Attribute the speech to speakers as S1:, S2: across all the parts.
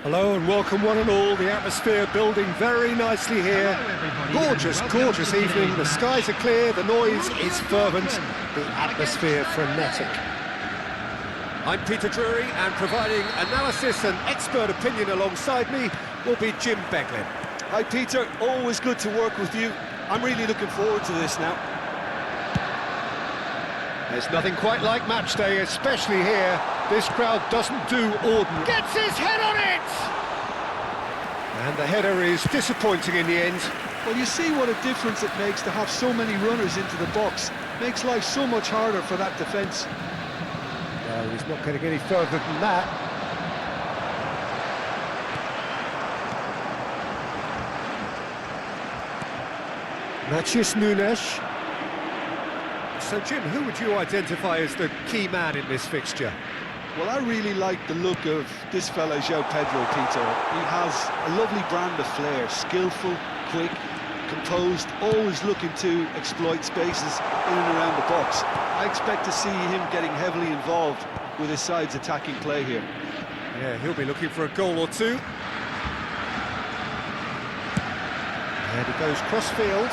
S1: Hello and welcome one and all. The atmosphere building very nicely here. Gorgeous, gorgeous evening. The skies are clear, the noise is fervent, the atmosphere frenetic. I'm Peter Drury, and providing analysis and expert opinion alongside me will be Jim Beglin.
S2: Hi Peter, always good to work with you. I'm really looking forward to this now.
S1: There's nothing quite like match day, especially here. This crowd doesn't do ordinary. Gets his head on it! And the header is disappointing in the end.
S2: Well, you see what a difference it makes to have so many runners into the box. Makes life so much harder for that defence.
S1: No, he's not getting any further than that. Matheus Nunes. So, Jim, who would you identify as the key man in this fixture?
S2: Well, I really like the look of this fella, João Pedro, Peter. He has a lovely brand of flair, skillful, quick, composed, always looking to exploit spaces in and around the box. I expect to see him getting heavily involved with his side's attacking play here.
S1: Yeah, he'll be looking for a goal or two. And he goes cross-field.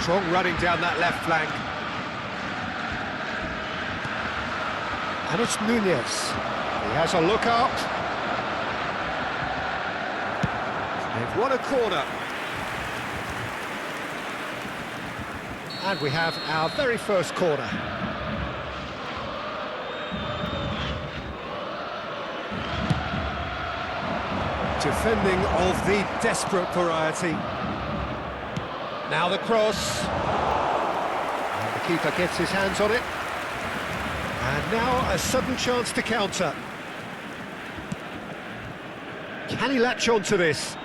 S1: Strong running down that left flank. And it's Nunes. He has a look out. They've won a corner. And we have our very first corner. Defending of the desperate variety. Now the cross. And the keeper gets his hands on it. And now a sudden chance to counter. Can he latch on to this?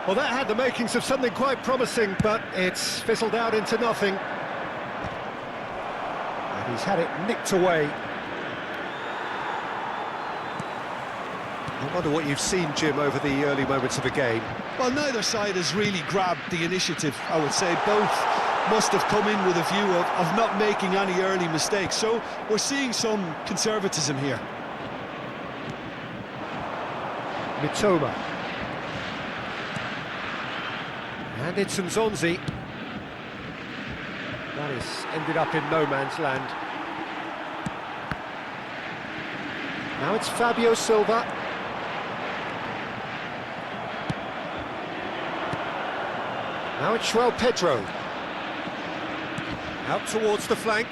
S1: Well, that had the makings of something quite promising, but it's fizzled out into nothing. And he's had it nicked away. I wonder what you've seen, Jim, over the early moments of the game.
S2: Well, neither side has really grabbed the initiative, I would say. Both must have come in with a view of not making any early mistakes. So we're seeing some conservatism here.
S1: Mitoma. And it's Nzonzi. That has ended up in no man's land. Now it's Fabio Silva. Now it's João Pedro. Out towards the flank.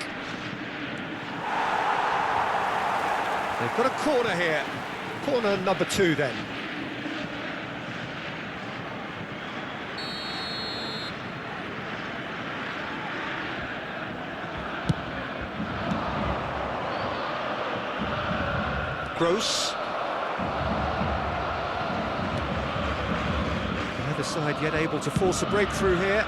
S1: They've got a corner here. Corner number 2 then. Gross. Neither side yet able to force a breakthrough here.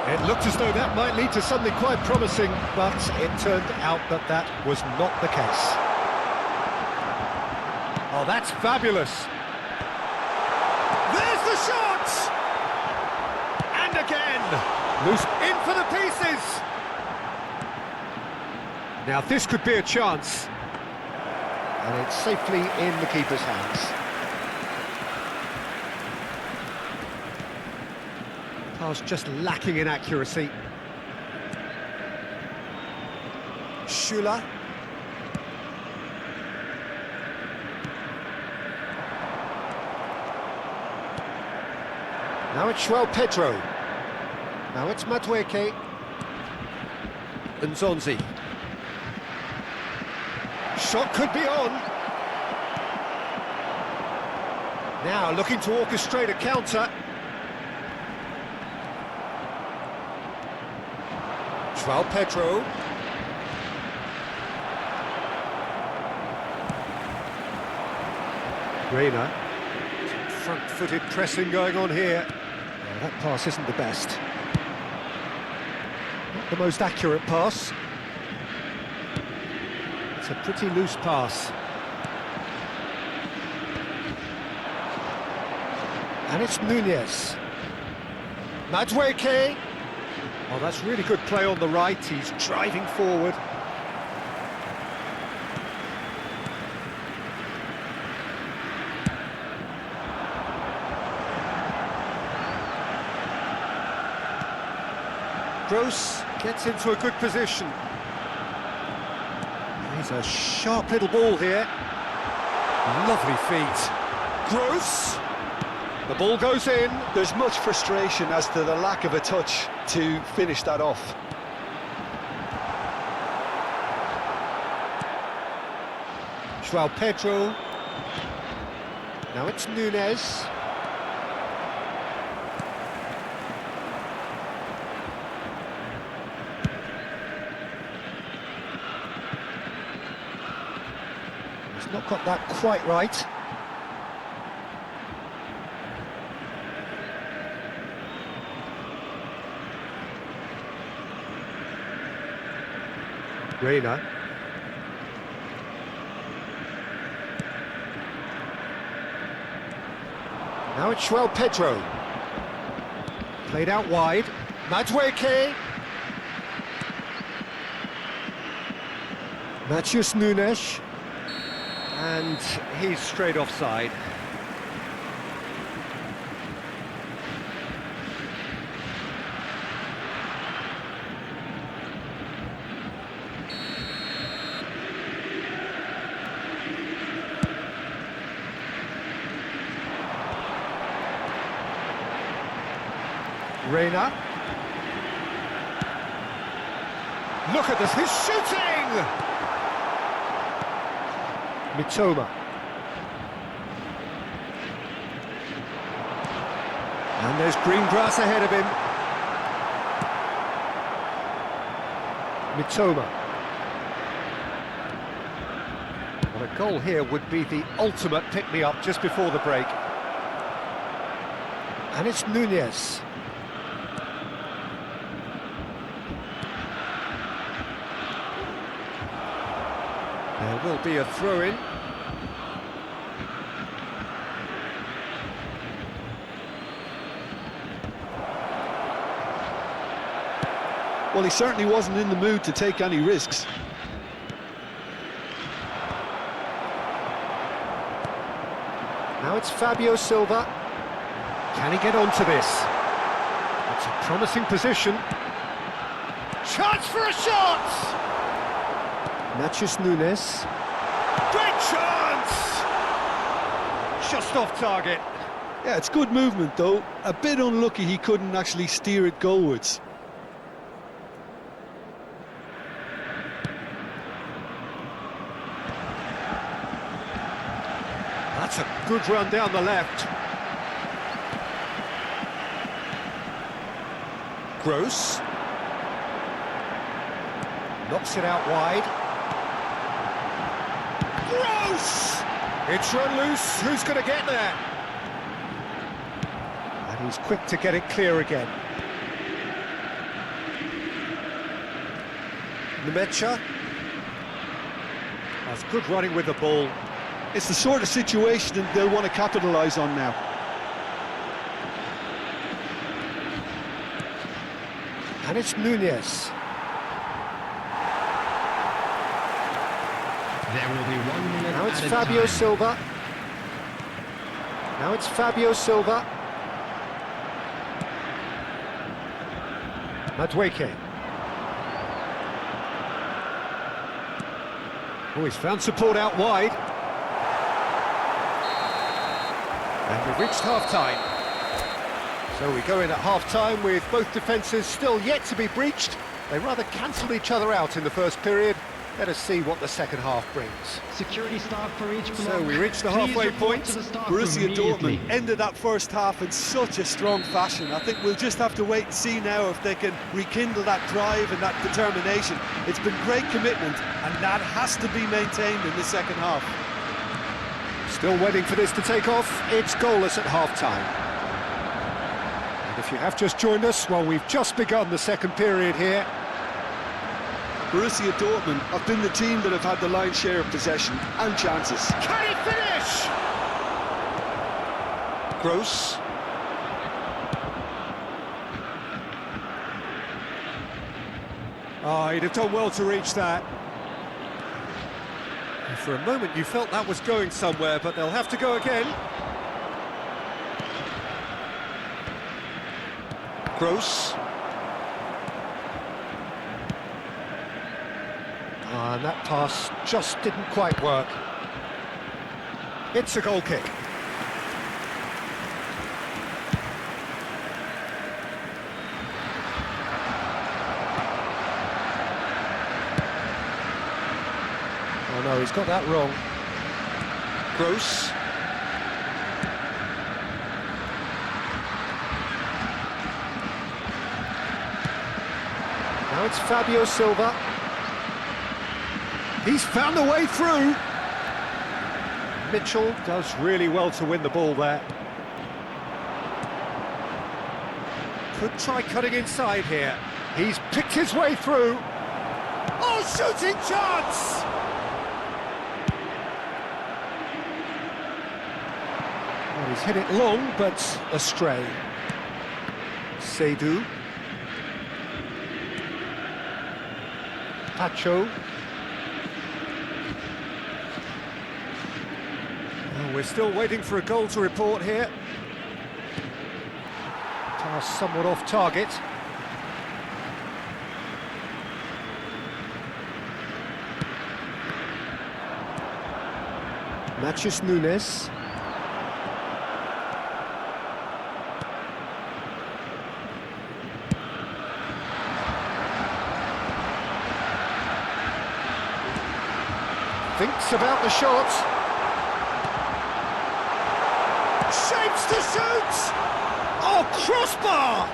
S1: It looked as though that might lead to something quite promising, but it turned out that that was not the case. Oh, that's fabulous. There's the shot! And again! Loose in for the pieces! Now this could be a chance. And it's safely in the keeper's hands. Pass just lacking in accuracy. Schüller. Now it's João Pedro. Now it's Madueke. Nzonzi. Shot could be on. Now looking to orchestrate a counter. João Pedro. Reina. Front-footed pressing going on here. Well, that pass isn't the best. Not the most accurate pass. It's a pretty loose pass. And it's Nunes. Madueke. Oh, that's really good play on the right. He's driving forward. Gross gets into a good position. He's a sharp little ball here. Lovely feet. Gross. The ball goes in.
S2: There's much frustration as to the lack of a touch to finish that off.
S1: João Pedro. Now it's Nunes. He's not got that quite right. Reina. Now it's João Pedro. Played out wide. Madueke. Matheus Nunes. And he's straight offside. Reina. Look at this, he's shooting! Mitoma. And there's green grass ahead of him. Mitoma. Well, a goal here would be the ultimate pick-me-up just before the break. And it's Nunes. There will be a throw-in.
S2: Well, he certainly wasn't in the mood to take any risks.
S1: Now it's Fabio Silva. Can he get onto this? It's a promising position. Chance for a shot! Matheus Nunes. Great chance! Just off target.
S2: Yeah, it's good movement though. A bit unlucky he couldn't actually steer it goalwards.
S1: That's a good run down the left. Gross. Knocks it out wide. Gross! It's run loose. Who's going to get there? And he's quick to get it clear again. Nemecha. That's good running with the ball.
S2: It's the sort of situation that they'll want to capitalise on now.
S1: And it's Nunes.
S3: There will be 1 minute.
S1: Now it's Fabio Silva. Now it's Fabio Silva. Madueke. Oh, he's found support out wide. And we've reached half-time. So we go in at half-time with both defences still yet to be breached. They rather cancelled each other out in the first period. Let us see what the second half brings.
S3: Security staff for each block.
S1: So we reach the halfway point.
S2: Borussia Dortmund ended that first half in such a strong fashion. I think we'll just have to wait and see now if they can rekindle that drive and that determination. It's been great commitment, and that has to be maintained in the second half.
S1: Still waiting for this to take off. It's goalless at half-time. And if you have just joined us, well, we've just begun the second period here.
S2: Borussia Dortmund have been the team that have had the lion's share of possession and chances.
S1: Can he finish? Gross. Oh, he'd have done well to reach that. And for a moment you felt that was going somewhere, but they'll have to go again. Gross. And that pass just didn't quite work. It's a goal kick. Oh no, he's got that wrong. Gross. Now it's Fabio Silva. He's found a way through. Mitchell does really well to win the ball there. Could try cutting inside here. He's picked his way through. Oh, shooting chance! Well, he's hit it long, but astray. Seydu. Pacho. Oh, we're still waiting for a goal to report here. Pass somewhat off target. Matthews Nunes. Thinks about the shot. Shapes to shoot! Oh, crossbar!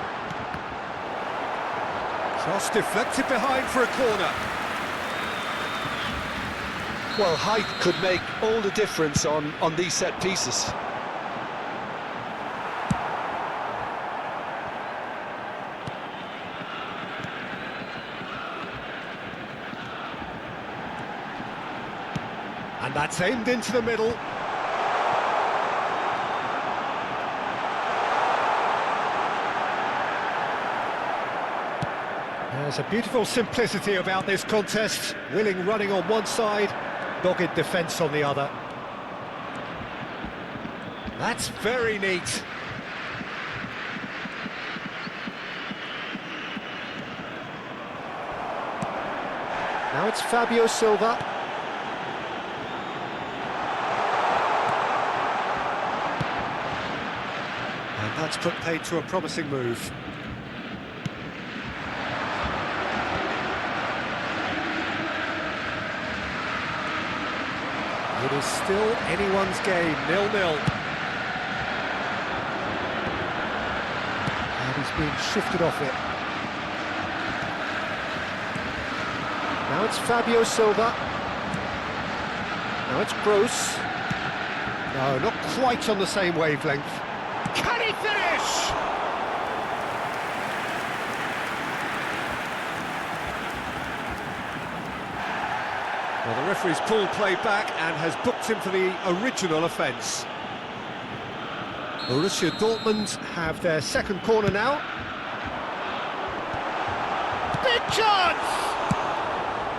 S1: Cross deflected behind for a corner.
S2: Well, height could make all the difference on these set pieces.
S1: And that's aimed into the middle. There's a beautiful simplicity about this contest. Willing running on one side, dogged defence on the other. That's very neat. Now it's Fabio Silva. And that's put paid to a promising move. It is still anyone's game, 0-0. And he's being shifted off it. Now it's Fabio Silva. Now it's Gross. No, not quite on the same wavelength. Can he finish? Well, the referee's pulled play back and has booked him for the original offence. Borussia Dortmund have their second corner now. Big chance!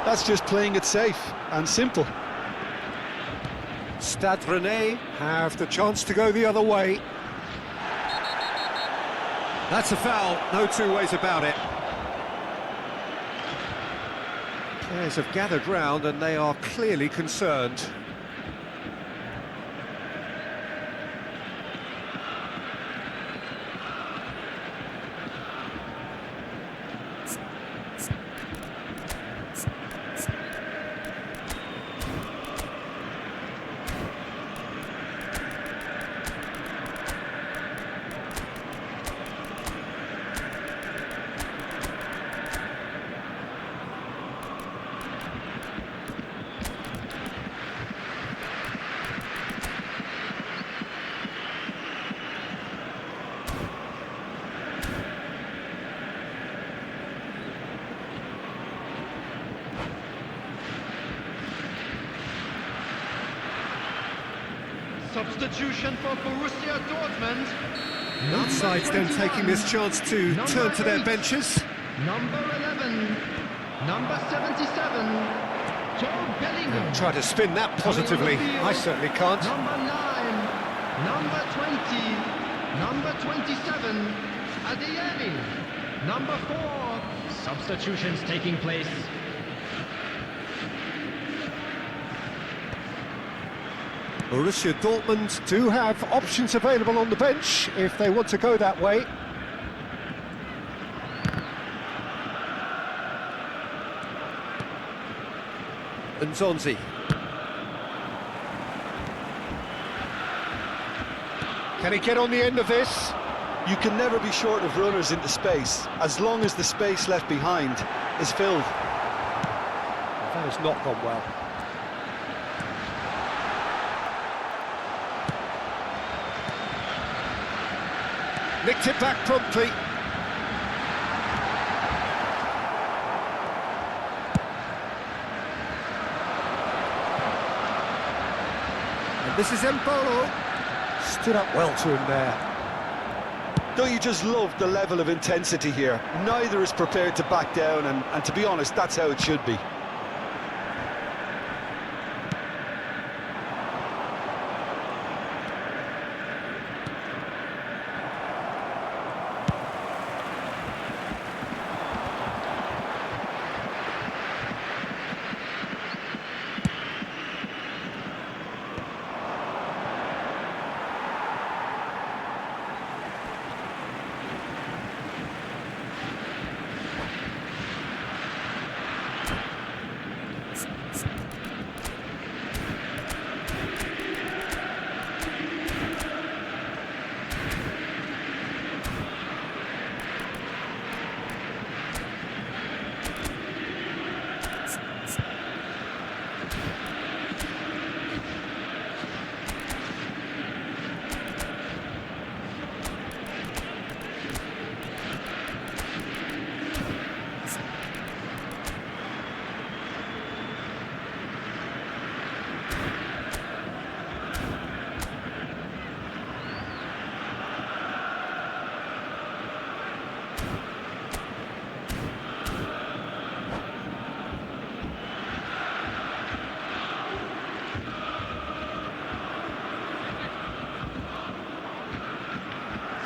S2: That's just playing it safe and simple.
S1: Stade Rennais have the chance to go the other way. That's a foul, no two ways about it. Players have gathered round and they are clearly concerned.
S3: Substitution for Borussia Dortmund.
S1: Both sides then taking this chance to turn to their benches.
S3: Number 11, Number 77, Joe Bellingham.
S1: Try to spin that positively. I certainly can't.
S3: Number 9, number 20, number 27, Adeyemi. Number 4, substitutions taking place.
S1: Borussia Dortmund do have options available on the bench if they want to go that way. And Zonzi. Can he get on the end of this?
S2: You can never be short of runners into space, as long as the space left behind is filled.
S1: That has not gone well. Nicked it back promptly. And this is Embolo. Stood up well to him there.
S2: Don't you just love the level of intensity here? Neither is prepared to back down, and to be honest, that's how it should be.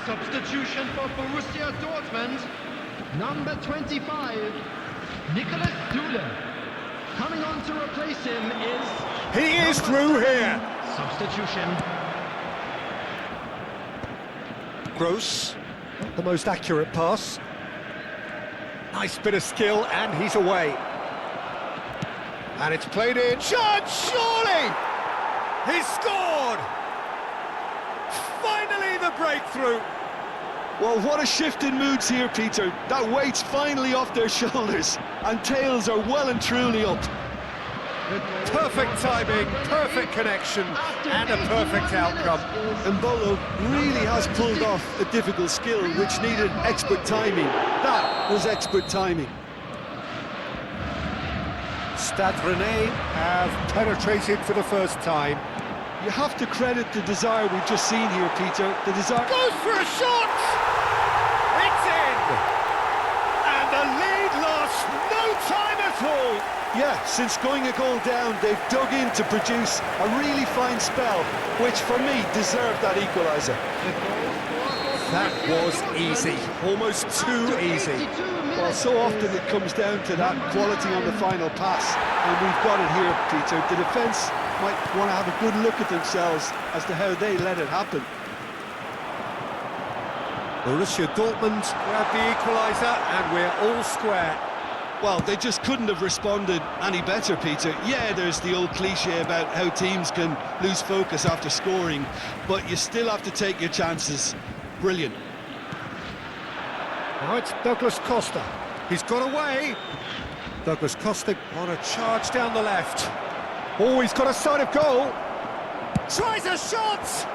S3: Substitution for Borussia Dortmund. Number 25, Nicholas Djulioo. Coming on to replace him is...
S1: He is through here.
S3: Substitution.
S1: Gross. Not the most accurate pass. Nice bit of skill, and he's away. And it's played in. Shot, surely! He's scored! Finally the breakthrough!
S2: Well, what a shift in moods here, Peter. That weight's finally off their shoulders, and tails are well and truly up.
S1: Perfect timing, perfect connection, and a perfect outcome.
S2: Embolo really has pulled off a difficult skill which needed expert timing. That was expert timing.
S1: Stade Rennais have penetrated for the first time.
S2: You have to credit the desire we've just seen here, Peter. The desire...
S1: Goes for a shot! It's in! And the lead lost no time at all!
S2: Yeah, since going a goal down, they've dug in to produce a really fine spell, which for me deserved that equaliser.
S1: That was easy, almost too easy.
S2: Well, so often it comes down to that quality on the final pass, and we've got it here, Peter. The defence might want to have a good look at themselves as to how they let it happen.
S1: Borussia Dortmund grab the equaliser, and we're all square.
S2: Well, they just couldn't have responded any better, Peter. Yeah, there's the old cliche about how teams can lose focus after scoring, but you still have to take your chances. Brilliant.
S1: Now it's Douglas Costa. He's got away. Douglas Costa on a charge down the left. Oh, he's got a sight of goal. Tries a shot!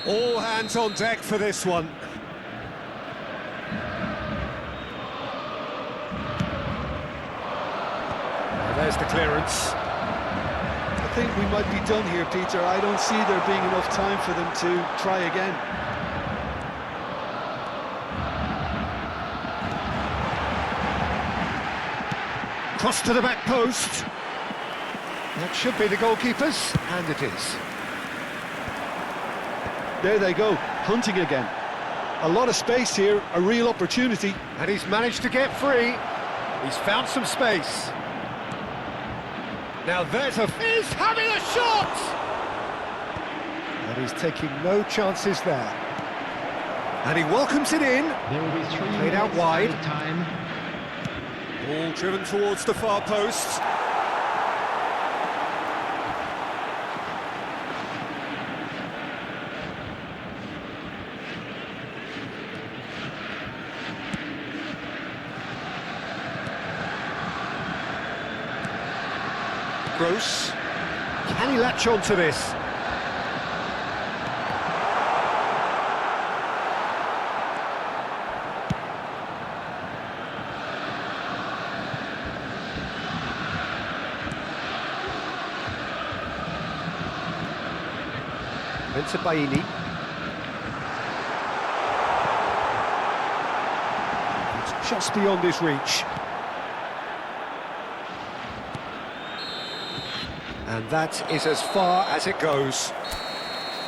S1: All hands on deck for this one. There's the clearance.
S2: think we might be done here, Peter. I don't see there being enough time for them to try again.
S1: Cross to the back post. That should be the goalkeepers, and it is.
S2: There they go, hunting again. A lot of space here, a real opportunity.
S1: And he's managed to get free. He's found some space. Now there's he's having a shot! And he's taking no chances there. And he welcomes it in.
S3: There will be 3
S1: Played out
S3: minutes
S1: wide.
S3: added time.
S1: Ball driven towards the far post. Gross. Can he latch on to this? Into Baini. It's just beyond his reach. And that is as far as it goes.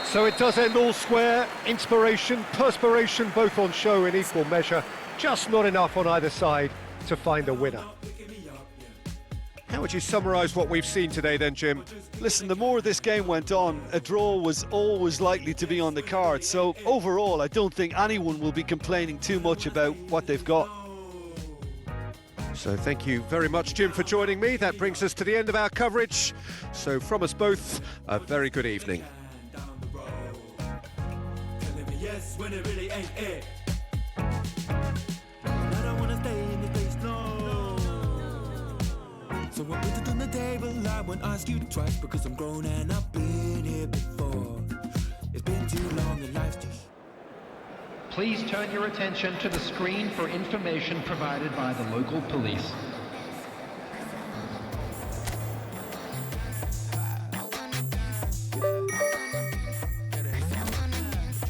S1: So it does end all square. Inspiration, perspiration, both on show in equal measure. Just not enough on either side to find a winner. How would you summarise what we've seen today then, Jim?
S2: Listen, the more this game went on, a draw was always likely to be on the card. So overall, I don't think anyone will be complaining too much about what they've got.
S1: So thank you very much, Jim, for joining me. That brings us to the end of our coverage. So from us both, a very good evening.
S4: So what we did on the table, I won't ask you twice, because I'm grown and I've been here before. It's been too long and life's just...
S3: Please turn your attention to the screen for information provided by the local police.